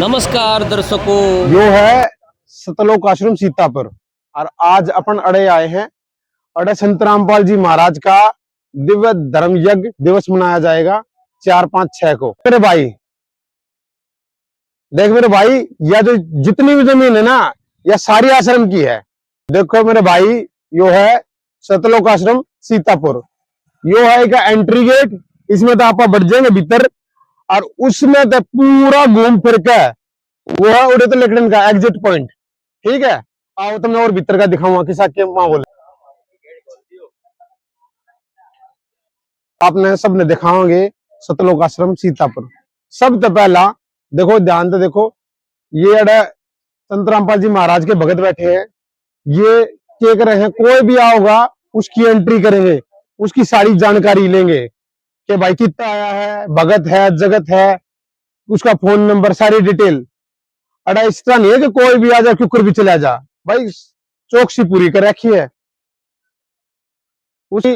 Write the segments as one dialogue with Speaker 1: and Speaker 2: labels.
Speaker 1: नमस्कार दर्शकों,
Speaker 2: यो है सतलोक आश्रम सीतापुर और आज अपन अड़े आए हैं। अड़े संत रामपाल जी महाराज का दिव्य धर्म यज्ञ दिवस मनाया जाएगा 4, 5, 6 को। मेरे भाई देख, मेरे भाई यह जो जितनी भी जमीन है ना, यह सारी आश्रम की है। देखो मेरे भाई, यो है सतलोक आश्रम सीतापुर। यो है एक एंट्री गेट, इसमें तो आप बढ़ जाएंगे भीतर और उसमें तो पूरा घूम फिर के वो है उड़े तो लेटन का एग्जिट पॉइंट। ठीक है, आओ तुमने और भीतर का दिखाऊंगा किसा के माहौल आपने सबने दिखाओगे। सतलोक आश्रम सीतापुर। सब तो पहला देखो, ध्यान से देखो, ये अड़े संत रामपाल जी महाराज के भगत बैठे हैं। ये क्या कर रहे हैं, कोई भी आओगा उसकी एंट्री करेंगे, उसकी सारी जानकारी लेंगे कि भाई कितना आया है, भगत है, जगत है, उसका फोन नंबर, सारी डिटेल। अड़ा इस तरह नहीं है कि कोई भी आ जा क्यों भी चला जा, भाई चौकसी पूरी कर रखी है उसी।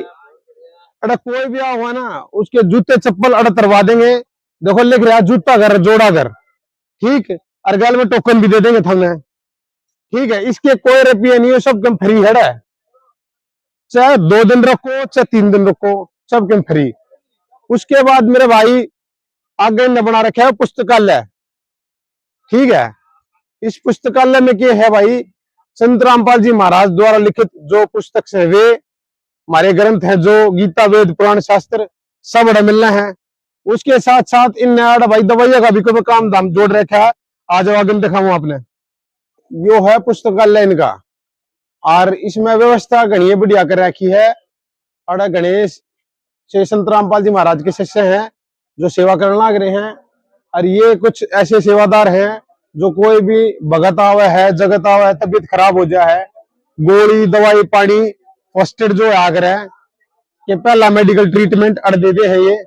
Speaker 2: अड़ा कोई भी आ हुआ ना, उसके जूते चप्पल अड़ा तरवा देंगे। देखो लिख रहा जूता घर जोड़ा घर, ठीक, और गल में टोकन भी दे देंगे थमने। ठीक है, इसके कोई रुपये नहीं है, सब कम फ्री है। चाहे 2 दिन रखो चाहे 3 दिन रखो, सब कम फ्री। उसके बाद मेरे भाई आगे ने बना रखा है पुस्तकालय। ठीक है, इस पुस्तकालय में क्या है भाई, संत रामपाल जी महाराज द्वारा लिखित जो पुस्तक से वे हमारे ग्रंथ हैं, जो गीता वेद पुराण शास्त्र सब बड़ा मिलना है। उसके साथ साथ इन भाई दवाइया का भी कोई काम धाम जोड़ रखा है। आज आगे दिखाऊं आपने, यो है पुस्तकालय इनका। और इसमें व्यवस्था घनी बढ़िया कर रखी है। और गणेश श्री संत रामपाल जी महाराज के शिष्य हैं जो सेवा करने लग रहे हैं। और ये कुछ ऐसे सेवादार हैं जो कोई भी भगत आवा है, जगत आवा है, तबीयत खराब हो जाए, गोली दवाई पानी फर्स्ट एड जो आग रहे हैं कि पहला मेडिकल ट्रीटमेंट अड़ दे दे है ये।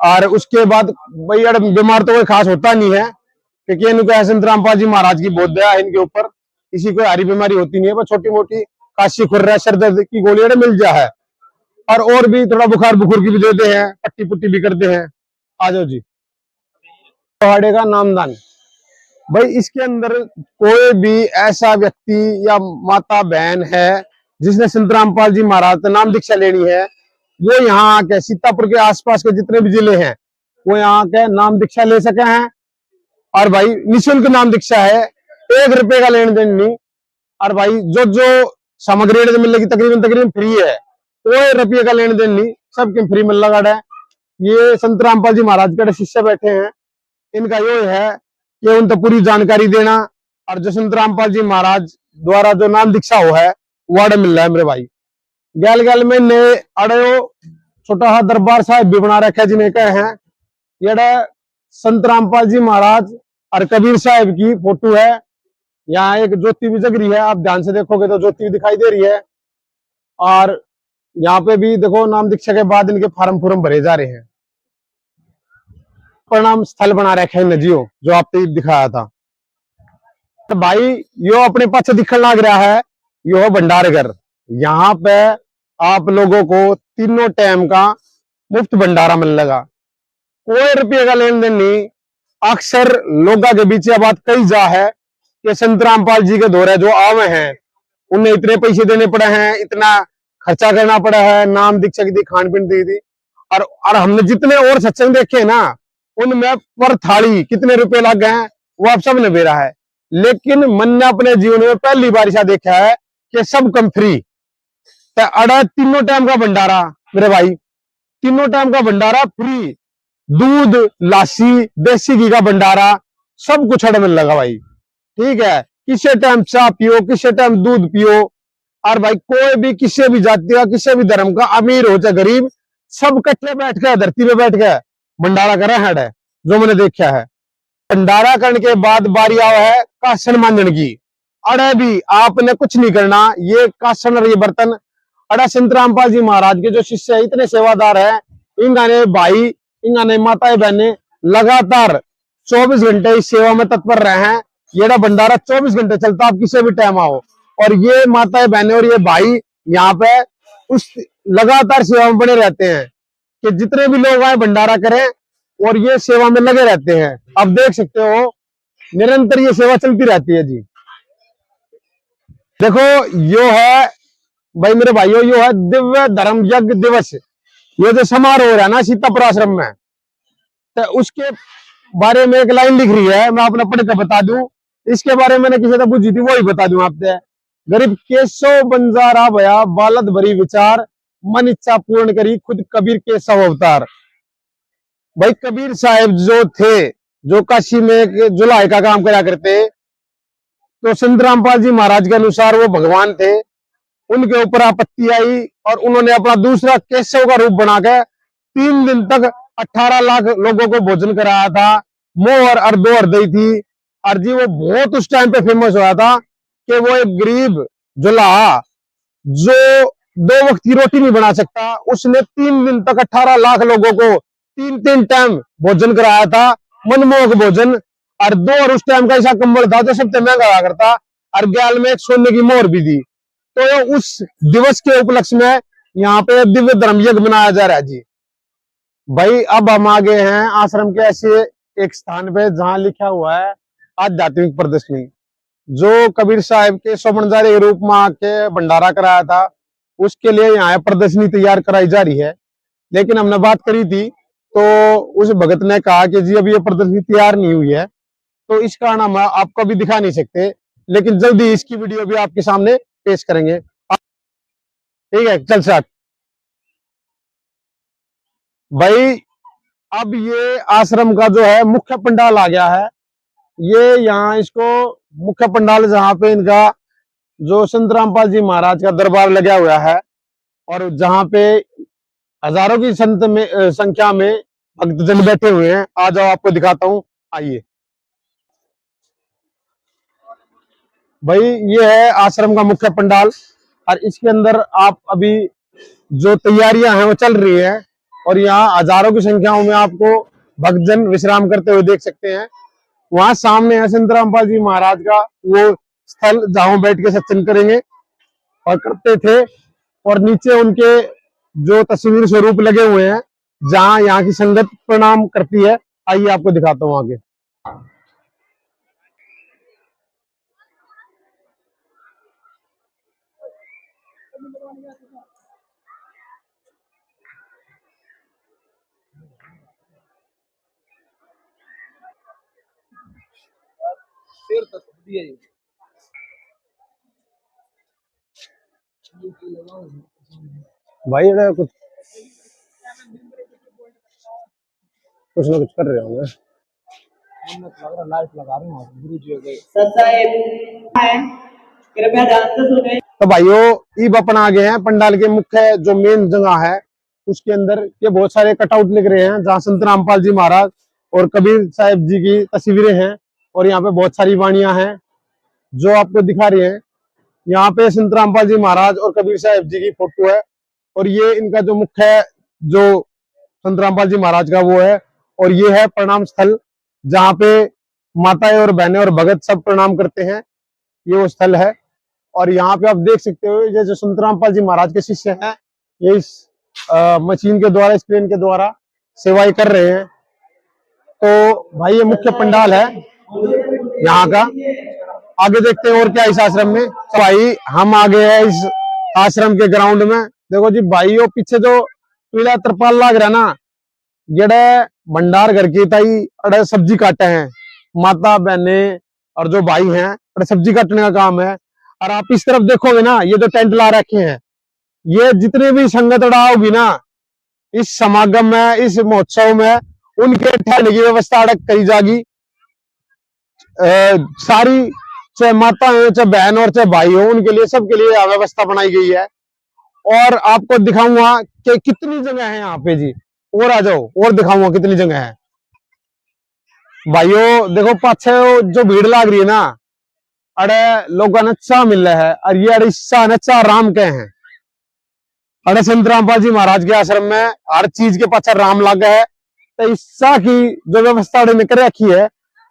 Speaker 2: और उसके बाद भाई अड़ बीमार तो कोई खास होता नहीं है, क्योंकि इनको संत रामपाल जी महाराज की बहुत दया है इनके ऊपर। किसी को हरी बीमारी होती नहीं है, बस छोटी मोटी काशी खुर्रा सर दर्द की गोली अड़ मिल जा है। और भी थोड़ा बुखार बुखार की भी देते हैं, पट्टी पुट्टी भी करते हैं। आ जाओ जी। पहाड़े का नामदान भाई, इसके अंदर कोई भी ऐसा व्यक्ति या माता बहन है जिसने संत रामपाल जी महाराज नाम दीक्षा लेनी है, वो यहाँ आके सीतापुर के आसपास के जितने भी जिले हैं वो यहाँ के नाम दीक्षा ले सके हैं। और भाई निःशुल्क नाम दीक्षा है, 1 रुपए का लेन देन नहीं। और भाई जो जो सामग्री मिलेगी तकरीबन फ्री है, कोई रुपये का लेन देन नहीं, सबके फ्री मिल लगा है। ये संत रामपाल जी महाराज के शिष्य बैठे हैं, इनका यो है कि उन तो पूरी जानकारी देना। और जो संत रामपाल जी महाराज द्वारा जो नाम दीक्षा हो है वो अड़े मिल रहा है मेरे भाई। गैल गैल में नए अड़े छोटा सा दरबार साहिब भी बना रखा है जिन्हें कहे हैं। ये संत रामपाल जी महाराज और कबीर साहिब की फोटो है। यहाँ एक ज्योति भी जग रही है, आप ध्यान से देखोगे तो ज्योति भी दिखाई दे रही है। और यहाँ पे भी देखो नाम दीक्षा के बाद इनके फार्म भरे जा रहे हैं। प्रणाम स्थल बना रखे है नजियो, जो आपने दिखाया था। तो भाई यो अपने पास दिखने लग रहा है, यो है भंडारघर। यहाँ पे आप लोगों को तीनों टाइम का मुफ्त भंडारा मिलेगा, कोई रुपये का लेन देन नहीं। अक्सर लोगों के बीच यह बात कही जा है कि संत रामपाल जी के दौरे जो आवे हैं उन्हें इतने पैसे देने पड़े हैं, इतना खर्चा करना पड़ा है, नाम दीक्षा की थी, खान पीन दी थी। और हमने जितने और सत्संग देखे ना, उनमें पर थाली कितने रुपए लग गए हैं वो आप सबने बेरा है। लेकिन मन ने अपने जीवन में पहली बार ऐसा देखा है कि सब कम फ्री। तो अड़ा तीनों टाइम का भंडारा मेरे भाई, तीनों टाइम का भंडारा फ्री। दूध, लासी, देसी घी का भंडारा, सब कुछ अड़ मिल लगा भाई। ठीक है, किसी टाइम चाय पियो, किसी टाइम दूध पियो। और भाई कोई भी किसी भी जाति का, किसी भी धर्म का, अमीर हो चाहे गरीब, सब कट्ठे बैठ के धरती पे बैठ के भंडारा करे है, जो मैंने देखा है। भंडारा करने के बाद बारी आवा है कासन मांजन की। अड़े भी आपने कुछ नहीं करना, ये कासन और ये बर्तन अड़ा संत रामपाल जी महाराज के जो शिष्य है, इतने सेवादार है, इन्होंने भाई, इन्होंने माताएं बहने लगातार 24 घंटे इस सेवा में तत्पर रहे हैं। ये भंडारा 24 घंटे चलता, आप किसी भी टाइम आओ। और ये माताएं बहने और ये भाई यहाँ पे उस लगातार सेवा में बने रहते हैं कि जितने भी लोग आए भंडारा करें, और ये सेवा में लगे रहते हैं। आप देख सकते हो निरंतर ये सेवा चलती रहती है जी। देखो यो है भाई मेरे भाइयों, यो है दिव्य धर्म यज्ञ दिवस। ये जो समारोह हो रहा है ना सीतापुर आश्रम में, तो उसके बारे में एक लाइन लिख रही है, मैं अपना पढ़ के बता दूं। इसके बारे में मैंने किसी से पूछी थी, वो ही बता दूं आपसे। गरीब केशव बंजारा भया बालद भरी विचार, मन इच्छा पूर्ण करी खुद कबीर के सब अवतार। भाई कबीर साहब जो थे, जो काशी में एक जुलाई का काम करा करते, तो संत रामपाल जी महाराज के अनुसार वो भगवान थे। उनके ऊपर आपत्ति आई और उन्होंने अपना दूसरा केशव का रूप बनाकर 3 दिन तक 18 लाख लोगों को भोजन कराया था। मोहर और दो हृदय थी। और जी वो बहुत उस टाइम पे फेमस हुआ था कि वो एक गरीब जुलाहा जो 2 वक्त की रोटी नहीं बना सकता, उसने 3 दिन तक 18 लाख लोगों को 3 टाइम भोजन कराया था, मनमोहक भोजन। और 2 और उस टाइम का ऐसा कंबल था जो सबसे महंगा हुआ करता, और ग्याल में एक सोने की मोहर भी दी। तो उस दिवस के उपलक्ष्य में यहाँ पे दिव्य धर्म यज्ञ मनाया जा रहा है जी। भाई अब हम आ गए हैं आश्रम के ऐसे एक स्थान पे जहां लिखा हुआ है आध्यात्मिक प्रदर्शनी। जो कबीर साहब के स्वर्ण रूप में आके भंडारा कराया था, उसके लिए यहाँ प्रदर्शनी तैयार कराई जा रही है। लेकिन हमने बात करी थी तो उस भगत ने कहा कि जी अभी ये प्रदर्शनी तैयार नहीं हुई है, तो इस कारण हम आपको भी दिखा नहीं सकते, लेकिन जल्दी इसकी वीडियो भी आपके सामने पेश करेंगे। ठीक है, चल स्टार्ट। भाई अब ये आश्रम का जो है मुख्य पंडाल आ गया है। ये यहाँ इसको मुख्य पंडाल, जहाँ पे इनका जो संत रामपाल जी महाराज का दरबार लगा हुआ है, और जहाँ पे हजारों की संख्या में भक्तजन बैठे हुए हैं। आ जाओ आपको दिखाता हूँ, आइए। भाई ये है आश्रम का मुख्य पंडाल, और इसके अंदर आप अभी जो तैयारियां हैं वो चल रही है, और यहाँ हजारों की संख्याओं में आपको भक्तजन विश्राम करते हुए देख सकते हैं। वहां सामने है संत रामपाल जी महाराज का वो स्थल जहां बैठ के सत्संग करेंगे और करते थे, और नीचे उनके जो तस्वीर स्वरूप लगे हुए हैं जहां यहाँ की संगत प्रणाम करती है। आइए आपको दिखाता हूँ आगे। भाई कुछ कुछ ना कुछ कर रहे होंगे। तो भाइयों ईब अपन आ गए हैं पंडाल के मुख्य जो मेन जगह है, उसके अंदर ये बहुत सारे कटआउट लिख रहे हैं जहाँ संत रामपाल जी महाराज और कबीर साहब जी की तस्वीरें हैं, और यहाँ पे बहुत सारी वाणियां हैं जो आपको दिखा रहे हैं। यहाँ पे संत रामपाल जी महाराज और कबीर साहब जी की फोटो है, और ये इनका जो मुख्य जो संत रामपाल जी महाराज का वो है। और ये है प्रणाम स्थल जहाँ पे माताएं और बहनें और भगत सब प्रणाम करते हैं, ये वो स्थल है। और यहाँ पे आप देख सकते हो ये जो संत रामपाल जी महाराज के शिष्य हैं, ये इस मशीन के द्वारा, स्क्रीन के द्वारा सेवाएं कर रहे हैं। तो भाई ये मुख्य पंडाल है यहाँ का। आगे देखते हैं और क्या इस आश्रम में। तो भाई हम आ गए हैं इस आश्रम के ग्राउंड में। देखो जी भाइयों, पीछे जो पीला तरपाल लाग रहा है ना, जेड़े भंडार घर की ताई अड़े सब्जी काटे हैं, माता बहने और जो भाई हैं अड़े सब्जी काटने का काम है। और आप इस तरफ देखोगे ना, ये जो टेंट ला रखे हैं, ये जितने भी संगत अड़ा होगी ना इस समागम में, इस महोत्सव में, उनके ठहरने की व्यवस्था अड़क करी जाएगी। सारी चाहे माता हो, चाहे बहन और चाहे भाई हो, उनके लिए, सबके लिए व्यवस्था बनाई गई है। और आपको दिखाऊंगा कि कितनी जगह है यहाँ पे जी। और आ जाओ, और दिखाऊंगा कितनी जगह है। भाइयों देखो पाछे जो भीड़ लाग रही है ना, अरे लोगों ने चाह मिल रहा है, और ये अड़े चाह राम के हैं। अरे संत रामपाल जी महाराज के आश्रम में हर चीज के पाछे राम लगा है। तो इस चाह की जो व्यवस्था ने कर रखी है,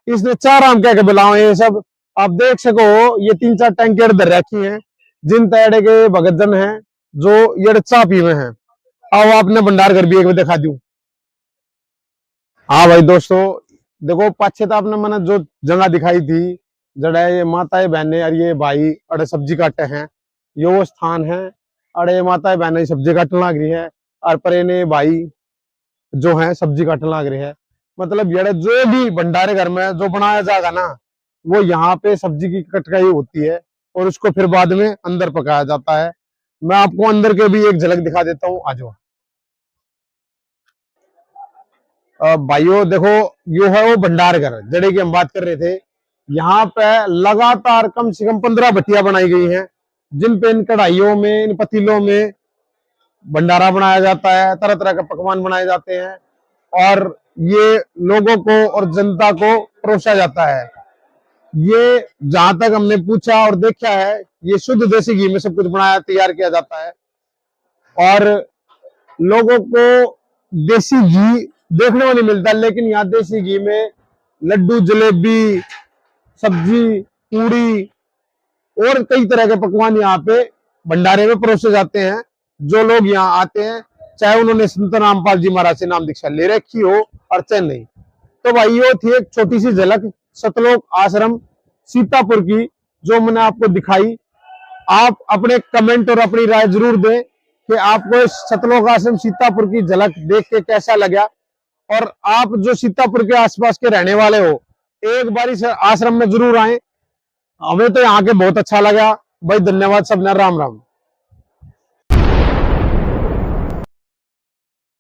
Speaker 2: इसने चाह राम कह के बुलाओ। ये सब आप देख सको, ये 3-4 टैंकर धर रखी हैं, जिन तैड़े के भगतजन हैं जो ये चाह पीवे हैं। आओ आपने भंडार घर भी एक दिखा दूं। हाँ भाई दोस्तों, देखो पाछे तो आपने मैंने जो जगह दिखाई थी, जड़ा ये माताएं बहनें और ये भाई अड़े सब्जी काटे हैं, ये वो स्थान है। अड़े माताएं बहनें सब्जी काटने लग रही है, और पर ने भाई जो है सब्जी काटने लग रही है। मतलब ये जो भी भंडारे घर में जो बनाया जाएगा ना, वो यहाँ पे सब्जी की कटकाई होती है और उसको फिर बाद में अंदर पकाया जाता है। मैं आपको अंदर के भी एक झलक दिखा देता हूँ, आ जाओ। भाइयों देखो, यो है वो भंडार घर जड़े की हम बात कर रहे थे। यहाँ पे लगातार कम से कम 15 भट्टियां बनाई गई हैं, जिन पे इन कढ़ाइयों में, इन पतीलों में भंडारा बनाया जाता है, तरह तरह के पकवान बनाए जाते हैं और ये लोगों को और जनता को परोसा जाता है। ये जहां तक हमने पूछा और देखा है, ये शुद्ध देसी घी में सब कुछ बनाया तैयार किया जाता है और लोगों को देसी घी देखने को नहीं मिलता, लेकिन यहाँ देसी घी में लड्डू, जलेबी, सब्जी, पूड़ी और कई तरह के पकवान यहाँ पे भंडारे में परोसे जाते हैं। जो लोग यहाँ आते हैं, चाहे उन्होंने संत रामपाल जी महाराज से नाम दीक्षा ले रखी हो और चाहे नहीं। तो भाई ये थी एक छोटी सी झलक सतलोक आश्रम सीतापुर की, जो मैंने आपको दिखाई। आप अपने कमेंट और अपनी राय जरूर दें कि आपको सतलोक आश्रम सीतापुर की झलक देख के कैसा लगा, और आप जो सीतापुर के आसपास के रहने वाले हो, एक बार इस आश्रम में जरूर आए। हमें तो यहाँ के बहुत अच्छा लगा भाई। धन्यवाद सबने, राम राम।